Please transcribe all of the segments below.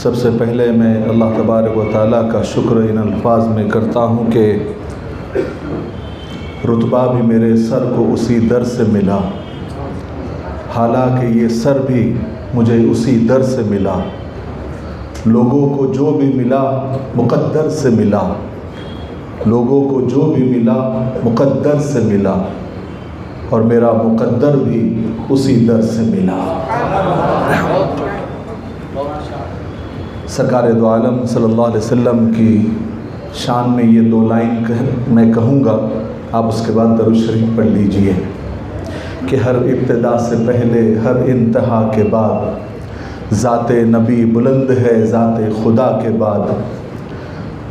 سب سے پہلے میں اللہ تبارک و تعالیٰ کا شکر ان الفاظ میں کرتا ہوں کہ رتبہ بھی میرے سر کو اسی در سے ملا، حالانکہ یہ سر بھی مجھے اسی در سے ملا۔ لوگوں کو جو بھی ملا مقدر سے ملا، لوگوں کو جو بھی ملا مقدر سے ملا، اور میرا مقدر بھی اسی در سے ملا۔ سرکار دو عالم صلی اللہ علیہ وسلم کی شان میں یہ دو لائن میں کہوں گا، آپ اس کے بعد درود شریف پڑھ لیجئے کہ ہر ابتدا سے پہلے ہر انتہا کے بعد ذات نبی بلند ہے ذات خدا کے بعد۔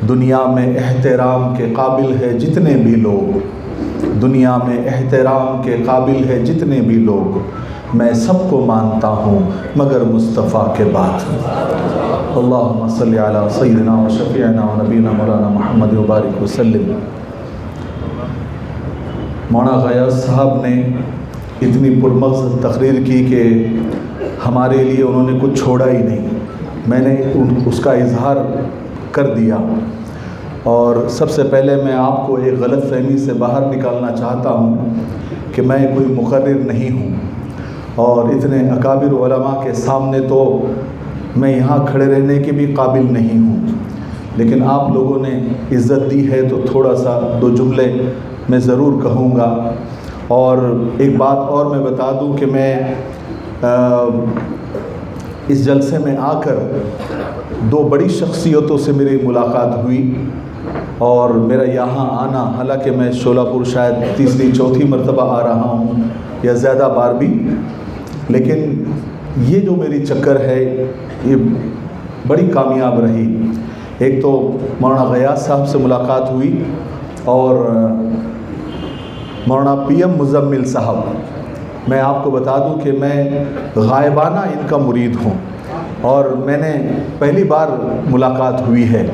دنیا میں احترام کے قابل ہے جتنے بھی لوگ، دنیا میں احترام کے قابل ہے جتنے بھی لوگ، میں سب کو مانتا ہوں مگر مصطفیٰ کے بعد۔ اللہم صلی علی سیدنا و شفیعنا و نبینا مولانا محمد وبارک وسلم۔ مولانا غیاث صاحب نے اتنی پرمغز تقریر کی کہ ہمارے لیے انہوں نے کچھ چھوڑا ہی نہیں، میں نے اس کا اظہار کر دیا۔ اور سب سے پہلے میں آپ کو ایک غلط فہمی سے باہر نکالنا چاہتا ہوں کہ میں کوئی مقرر نہیں ہوں، اور اتنے اکابر علماء کے سامنے تو میں یہاں کھڑے رہنے کے بھی قابل نہیں ہوں، لیکن آپ لوگوں نے عزت دی ہے تو تھوڑا سا دو جملے میں ضرور کہوں گا۔ اور ایک بات اور میں بتا دوں کہ میں اس جلسے میں آ کر دو بڑی شخصیتوں سے میری ملاقات ہوئی، اور میرا یہاں آنا، حالانکہ میں شولہ پور شاید تیسری چوتھی مرتبہ آ رہا ہوں یا زیادہ بار بھی، لیکن یہ جو میری چکر ہے یہ بڑی کامیاب رہی۔ ایک تو مولانا غیاث صاحب سے ملاقات ہوئی، اور مولانا پی ایم مزمل صاحب، میں آپ کو بتا دوں کہ میں غائبانہ ان کا مرید ہوں، اور میں نے پہلی بار ملاقات ہوئی ہے،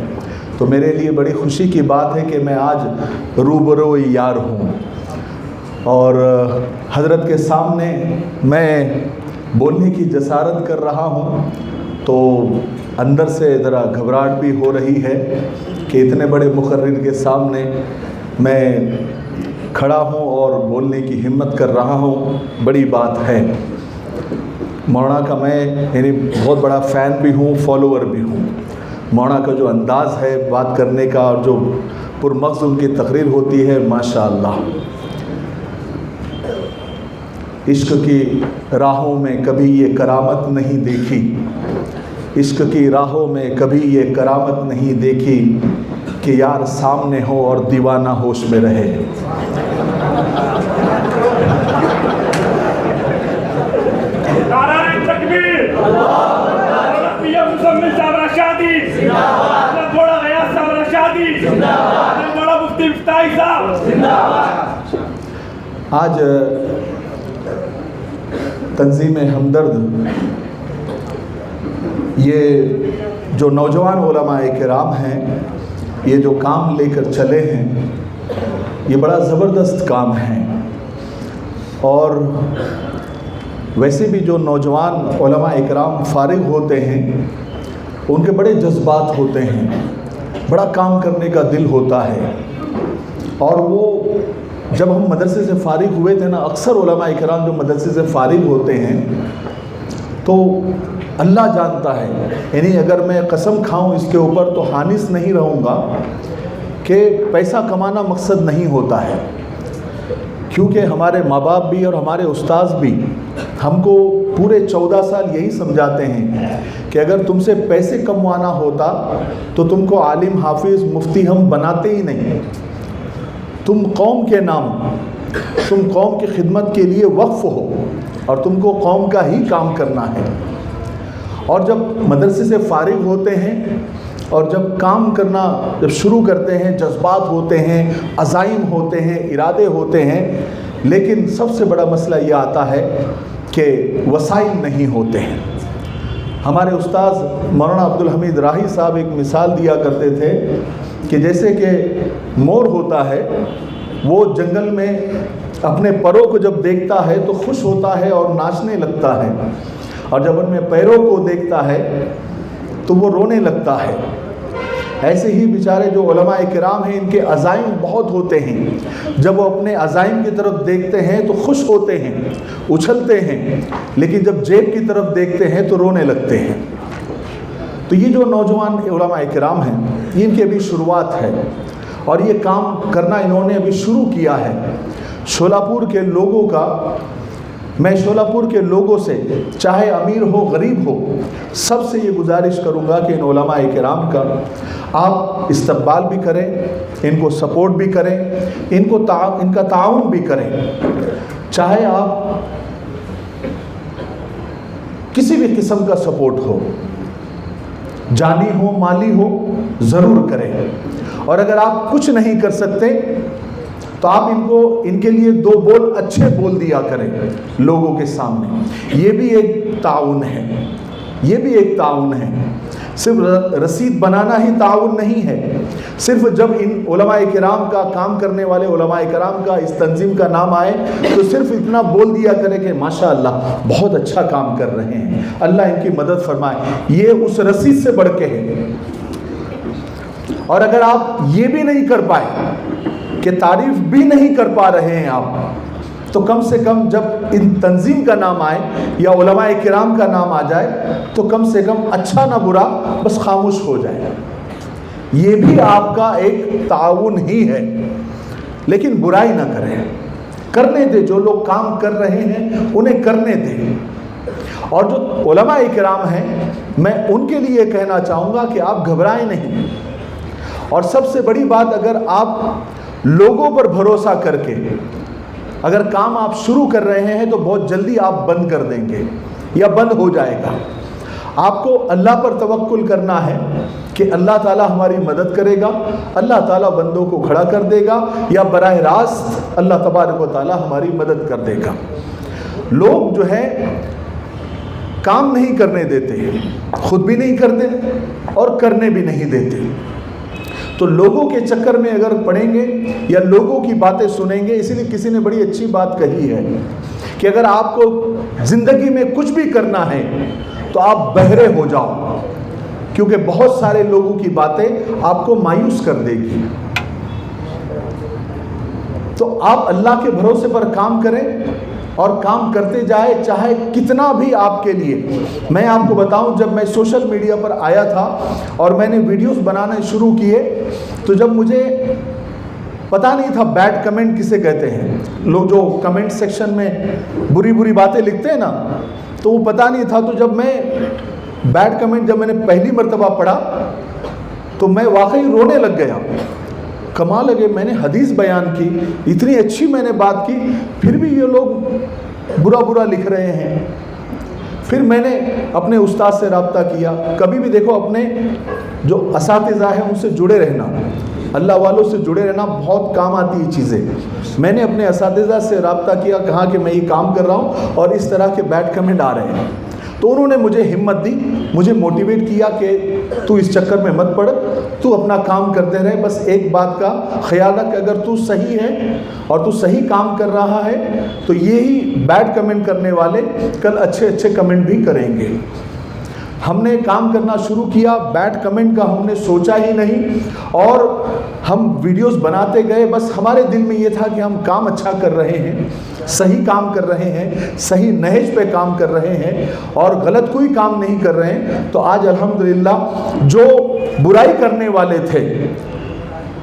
تو میرے لیے بڑی خوشی کی بات ہے کہ میں آج روبرو یار ہوں، اور حضرت کے سامنے میں بولنے کی جسارت کر رہا ہوں، تو اندر سے ذرا گھبراہٹ بھی ہو رہی ہے کہ اتنے بڑے مقرر کے سامنے میں کھڑا ہوں اور بولنے کی ہمت کر رہا ہوں، بڑی بات ہے۔ مولانا کا میں یعنی بہت بڑا فین بھی ہوں، فالوور بھی ہوں۔ مولانا کا جو انداز ہے بات کرنے کا اور جو پرمغز ان کی تقریر ہوتی ہے، ماشاءاللہ۔ عشق کی راہوں میں کبھی یہ کرامت نہیں دیکھی، عشق کی راہوں میں کبھی یہ کرامت نہیں دیکھی کہ یار سامنے ہو اور دیوانہ ہوش میں رہے۔ نعرہ تکبیر، پی ایم مزمل صاحب رشادی زندہ باد، مولانا غیاث صاحب رشادی زندہ باد، مولانا مفتی مفتاحی صاحب زندہ باد۔ آج تنظیم ہمدرد، یہ جو نوجوان علماء کرام ہیں، یہ جو کام لے کر چلے ہیں، یہ بڑا زبردست کام ہے۔ اور ویسے بھی جو نوجوان علماء کرام فارغ ہوتے ہیں، ان کے بڑے جذبات ہوتے ہیں، بڑا کام کرنے کا دل ہوتا ہے، اور وہ جب ہم مدرسے سے فارغ ہوئے تھے نا، اکثر علماء کرام جو مدرسے سے فارغ ہوتے ہیں تو اللہ جانتا ہے، یعنی اگر میں قسم کھاؤں اس کے اوپر تو حانث نہیں رہوں گا کہ پیسہ کمانا مقصد نہیں ہوتا ہے، کیونکہ ہمارے ماں باپ بھی اور ہمارے استاذ بھی ہم کو پورے 14 سال یہی سمجھاتے ہیں کہ اگر تم سے پیسے کموانا ہوتا تو تم کو عالم حافظ مفتی ہم بناتے ہی نہیں، تم قوم کے نام، تم قوم کی خدمت کے لیے وقف ہو، اور تم کو قوم کا ہی کام کرنا ہے۔ اور جب مدرسے سے فارغ ہوتے ہیں اور جب کام کرنا جب شروع کرتے ہیں، جذبات ہوتے ہیں، عزائم ہوتے ہیں، ارادے ہوتے ہیں، لیکن سب سے بڑا مسئلہ یہ آتا ہے کہ وسائل نہیں ہوتے ہیں۔ ہمارے استاذ مولانا عبدالحمید راہی صاحب ایک مثال دیا کرتے تھے کہ جیسے کہ مور ہوتا ہے، وہ جنگل میں اپنے پروں کو جب دیکھتا ہے تو خوش ہوتا ہے اور ناچنے لگتا ہے، اور جب ان میں پیروں کو دیکھتا ہے تو وہ رونے لگتا ہے۔ ایسے ہی بیچارے جو علماء کرام ہیں ان کے عزائم بہت ہوتے ہیں، جب وہ اپنے عزائم کی طرف دیکھتے ہیں تو خوش ہوتے ہیں، اچھلتے ہیں، لیکن جب جیب کی طرف دیکھتے ہیں تو رونے لگتے ہیں۔ تو یہ جو نوجوان علماء کرام ہیں یہ ان کی ابھی شروعات ہے اور یہ کام کرنا انہوں نے ابھی شروع کیا ہے۔ شولاپور کے لوگوں کا، میں شولاپور کے لوگوں سے چاہے امیر ہو غریب ہو سب سے یہ گزارش کروں گا کہ ان علماء کرام کا آپ استقبال بھی کریں، ان کو سپورٹ بھی کریں، ان کا تعاون بھی کریں، چاہے آپ کسی بھی قسم کا سپورٹ ہو، جانی ہو مالی ہو، ضرور کریں۔ اور اگر آپ کچھ نہیں کر سکتے تو آپ ان کے لیے 2 بول اچھے بول دیا کریں لوگوں کے سامنے۔ یہ بھی ایک تعاون ہے، یہ بھی ایک تعاون ہے۔ صرف رسید بنانا ہی تعاون نہیں ہے۔ صرف جب ان علماء کرام کا، کام کرنے والے علماء کرام کا، اس تنظیم کا نام آئے تو صرف اتنا بول دیا کرے کہ ماشاءاللہ بہت اچھا کام کر رہے ہیں، اللہ ان کی مدد فرمائے، یہ اس رسید سے بڑھ کے ہے۔ اور اگر آپ یہ بھی نہیں کر پائے کہ تعریف بھی نہیں کر پا رہے ہیں آپ، تو کم سے کم جب ان تنظیم کا نام آئے یا علماء کرام کا نام آ جائے تو کم سے کم اچھا نہ برا بس خاموش ہو جائے۔ یہ بھی آپ کا ایک تعاون ہی ہے، لیکن برائی نہ کریں، کرنے دیں۔ جو لوگ کام کر رہے ہیں انہیں کرنے دیں۔ اور جو علماء کرام ہیں میں ان کے لیے کہنا چاہوں گا کہ آپ گھبرائیں نہیں۔ اور سب سے بڑی بات، اگر آپ لوگوں پر بھروسہ کر کے اگر کام آپ شروع کر رہے ہیں تو بہت جلدی آپ بند کر دیں گے یا بند ہو جائے گا۔ آپ کو اللہ پر توکل کرنا ہے کہ اللہ تعالیٰ ہماری مدد کرے گا، اللہ تعالیٰ بندوں کو کھڑا کر دے گا، یا براہ راست اللہ تبارک و تعالیٰ ہماری مدد کر دے گا۔ لوگ جو ہے کام نہیں کرنے دیتے، خود بھی نہیں کرتے اور کرنے بھی نہیں دیتے۔ تو لوگوں کے چکر میں اگر پڑیں گے یا لوگوں کی باتیں سنیں گے، اسی لیے کسی نے بڑی اچھی بات کہی ہے کہ اگر آپ کو زندگی میں کچھ بھی کرنا ہے تو آپ بہرے ہو جاؤ، کیونکہ بہت سارے لوگوں کی باتیں آپ کو مایوس کر دے گی۔ تو آپ اللہ کے بھروسے پر کام کریں اور کام کرتے جائے، چاہے کتنا بھی آپ کے لیے۔ میں آپ کو بتاؤں، جب میں سوشل میڈیا پر آیا تھا اور میں نے ویڈیوز بنانا شروع کیے تو جب مجھے پتہ نہیں تھا بیڈ کمنٹ کسے کہتے ہیں، لوگ جو کمنٹ سیکشن میں بری بری باتیں لکھتے ہیں نا، تو وہ پتہ نہیں تھا۔ تو جب میں بیڈ کمنٹ جب میں نے پہلی مرتبہ پڑھا تو میں واقعی رونے لگ گیا۔ کمال لگے، میں نے حدیث بیان کی، اتنی اچھی میں نے بات کی، پھر بھی یہ لوگ برا برا لکھ رہے ہیں۔ پھر میں نے اپنے استاد سے رابطہ کیا۔ کبھی بھی دیکھو اپنے جو اساتذہ ہیں ان سے جڑے رہنا، اللہ والوں سے جڑے رہنا بہت کام آتی ہے چیزیں۔ میں نے اپنے اساتذہ سے رابطہ کیا، کہا کہ میں یہ کام کر رہا ہوں اور اس طرح کے بیڈ کمنٹ آ رہے ہیں، تو انہوں نے مجھے ہمت دی، مجھے موٹیویٹ کیا کہ تو اس چکر میں مت پڑ، تو اپنا کام کرتے رہے۔ بس ایک بات کا خیال رکھ کہ اگر تو صحیح ہے اور تو صحیح کام کر رہا ہے تو یہی بیڈ کمنٹ کرنے والے کل اچھے اچھے کمنٹ بھی کریں گے۔ ہم نے کام کرنا شروع کیا، بیڈ کمنٹ کا ہم نے سوچا ہی نہیں، اور ہم ویڈیوز بناتے گئے۔ بس ہمارے دل میں یہ تھا کہ ہم کام اچھا کر رہے ہیں، صحیح کام کر رہے ہیں، صحیح نہج پہ کام کر رہے ہیں اور غلط کوئی کام نہیں کر رہے ہیں۔ تو آج الحمدللہ جو برائی کرنے والے تھے،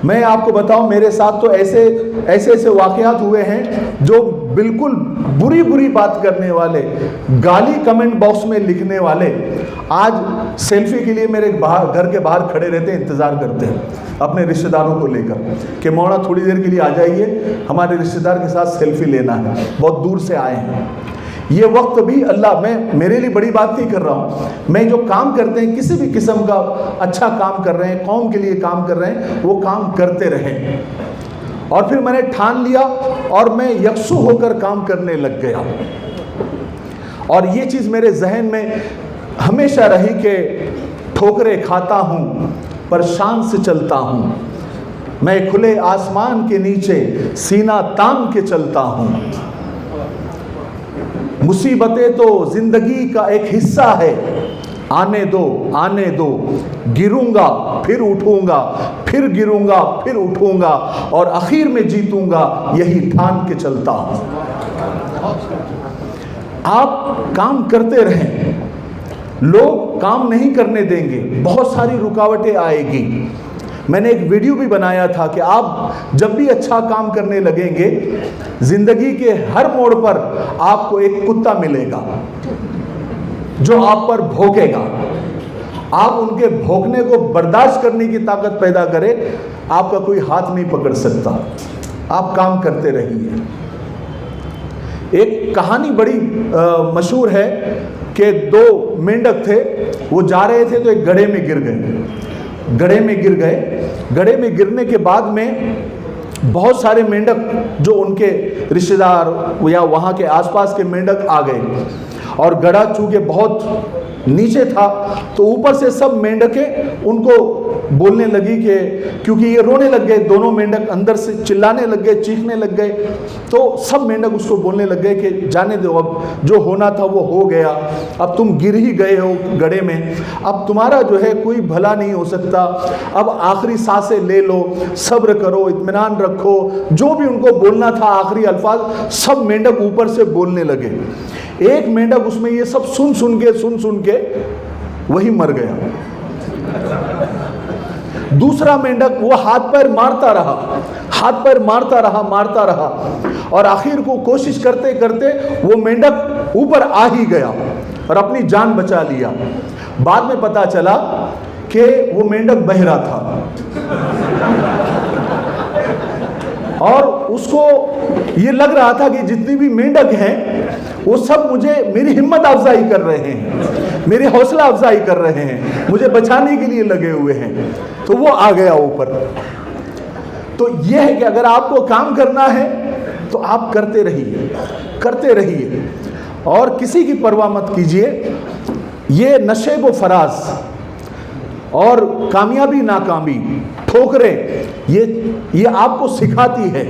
میں آپ کو بتاؤں میرے ساتھ تو ایسے واقعات ہوئے ہیں جو بالکل بری بری بات کرنے والے، گالی کمنٹ باکس میں لکھنے والے، آج سیلفی کے لیے میرے گھر کے باہر کھڑے رہتے ہیں، انتظار کرتے ہیں اپنے رشتہ داروں کو لے کر کہ مولانا تھوڑی دیر کے لیے آ جائیے، ہمارے رشتہ دار کے ساتھ سیلفی لینا ہے، بہت دور سے آئے ہیں۔ یہ وقت بھی اللہ، میں میرے لیے بڑی بات نہیں کر رہا ہوں، میں جو کام کرتے ہیں کسی بھی قسم کا اچھا کام کر رہے ہیں، قوم کے لیے کام کر رہے ہیں، وہ کام کرتے رہیں۔ اور پھر میں نے ٹھان لیا اور میں یکسو ہو کر کام کرنے لگ گیا، اور یہ چیز میرے ذہن میں ہمیشہ رہی کہ ٹھوکریں کھاتا ہوں پر شان سے چلتا ہوں، میں کھلے آسمان کے نیچے سینہ تان کے چلتا ہوں۔ مصیبتیں تو زندگی کا ایک حصہ ہے، آنے دو آنے دو، گروں گا پھر اٹھوں گا، پھر گروں گا پھر اٹھوں گا، اور آخر میں جیتوں گا، یہی ٹھان کے چلتا ہوں۔ آپ کام کرتے رہیں، لوگ کام نہیں کرنے دیں گے، بہت ساری رکاوٹیں آئے گی۔ میں نے ایک ویڈیو بھی بنایا تھا کہ آپ جب بھی اچھا کام کرنے لگیں گے، زندگی کے ہر موڑ پر آپ کو ایک کتا ملے گا جو آپ پر بھونکے گا۔ آپ ان کے بھونکنے کو برداشت کرنے کی طاقت پیدا کرے، آپ کا کوئی ہاتھ نہیں پکڑ سکتا۔ آپ کام کرتے رہیے۔ ایک کہانی بڑی مشہور ہے کہ دو مینڈک تھے، وہ جا رہے تھے تو ایک گڑھے میں گر گئے۔ گڑھے میں گر گئے، گڑھے میں گرنے کے بعد میں بہت سارے مینڈک جو ان کے رشتہ دار یا وہاں کے آس پاس کے مینڈک آ گئے، اور گڑھا چونکہ بہت نیچے تھا تو اوپر سے سب مینڈکیں ان کو بولنے لگی کہ کیونکہ یہ رونے لگ گئے، دونوں مینڈک اندر سے چلانے لگ گئے، چیخنے لگ گئے، تو سب مینڈک اس کو بولنے لگ گئے کہ جانے دو، اب جو ہونا تھا وہ ہو گیا، اب تم گر ہی گئے ہو گڑھے میں، اب تمہارا جو ہے کوئی بھلا نہیں ہو سکتا، اب آخری سانسیں لے لو، صبر کرو، اطمینان رکھو۔ جو بھی ان کو بولنا تھا آخری الفاظ سب مینڈک اوپر سے بولنے لگے۔ ایک مینڈک اس میں یہ سب سن کے وہی مر گیا۔ دوسرا مینڈک وہ ہاتھ پیر مارتا رہا، اور آخر کو کوشش کرتے کرتے وہ مینڈک اوپر آ ہی گیا اور اپنی جان بچا لیا۔ بعد میں پتا چلا کہ وہ مینڈک بہرا تھا، اور اس کو یہ لگ رہا تھا کہ جتنی بھی مینڈک ہیں وہ سب میری ہمت افزائی کر رہے ہیں، میری حوصلہ افزائی کر رہے ہیں، مجھے بچانے کے لیے لگے ہوئے ہیں، تو وہ آ گیا اوپر۔ تو یہ ہے کہ اگر آپ کو کام کرنا ہے تو آپ کرتے رہیے اور کسی کی پرواہ مت کیجیے۔ یہ نشیب و فراز اور کامیابی ناکامی، ٹھوکریں، یہ آپ کو سکھاتی ہے۔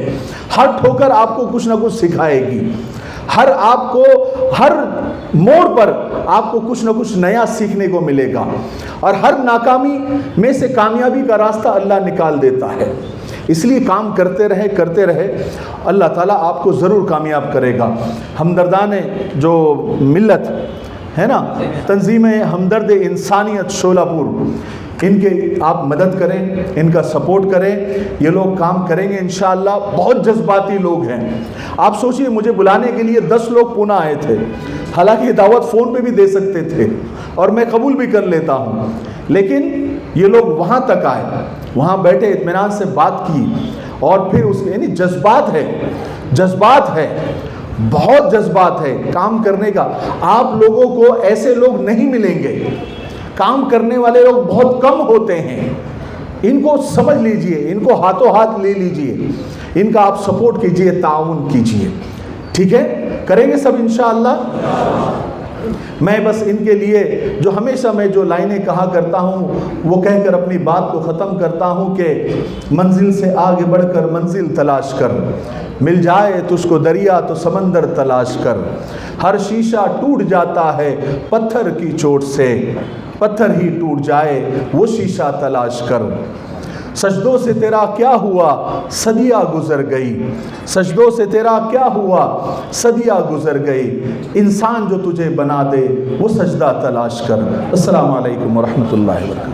ہر ٹھوکر آپ کو کچھ نہ کچھ سکھائے گی، ہر موڑ پر آپ کو کچھ نہ کچھ نیا سیکھنے کو ملے گا، اور ہر ناکامی میں سے کامیابی کا راستہ اللہ نکال دیتا ہے۔ اس لیے کام کرتے رہے، اللہ تعالیٰ آپ کو ضرور کامیاب کرے گا۔ ہمدردان جو ملت ہے نا، تنظیم ہمدرد انسانیت شولہ پور، ان کے آپ مدد کریں، ان کا سپورٹ کریں، یہ لوگ کام کریں گے انشاءاللہ۔ بہت جذباتی لوگ ہیں۔ آپ سوچئے مجھے بلانے کے لیے 10 لوگ پونا آئے تھے، حالانکہ یہ دعوت فون پہ بھی دے سکتے تھے اور میں قبول بھی کر لیتا ہوں، لیکن یہ لوگ وہاں تک آئے، وہاں بیٹھے، اطمینان سے بات کی، اور پھر اس یعنی جذبات ہے، بہت جذبات ہے کام کرنے کا۔ آپ لوگوں کو ایسے لوگ نہیں ملیں گے، کام کرنے والے لوگ بہت کم ہوتے ہیں۔ ان کو سمجھ لیجئے، ان کو ہاتھوں ہاتھ لے لیجئے، ان کا آپ سپورٹ کیجئے، تعاون کیجئے، ٹھیک ہے؟ کریں گے سب انشاءاللہ۔ میں بس ان کے لیے جو ہمیشہ میں جو لائنیں کہا کرتا ہوں وہ کہہ کر اپنی بات کو ختم کرتا ہوں کہ منزل سے آگے بڑھ کر منزل تلاش کر، مل جائے تجھ کو دریا تو سمندر تلاش کر، ہر شیشہ ٹوٹ جاتا ہے پتھر کی چوٹ سے، پتھر ہی ٹوٹ جائے وہ شیشہ تلاش کر، سجدوں سے تیرا کیا ہوا صدیاں گزر گئی، سجدوں سے تیرا کیا ہوا صدیاں گزر گئی، انسان جو تجھے بنا دے وہ سجدہ تلاش کر۔ السلام علیکم ورحمۃ اللہ وبرکاتہ۔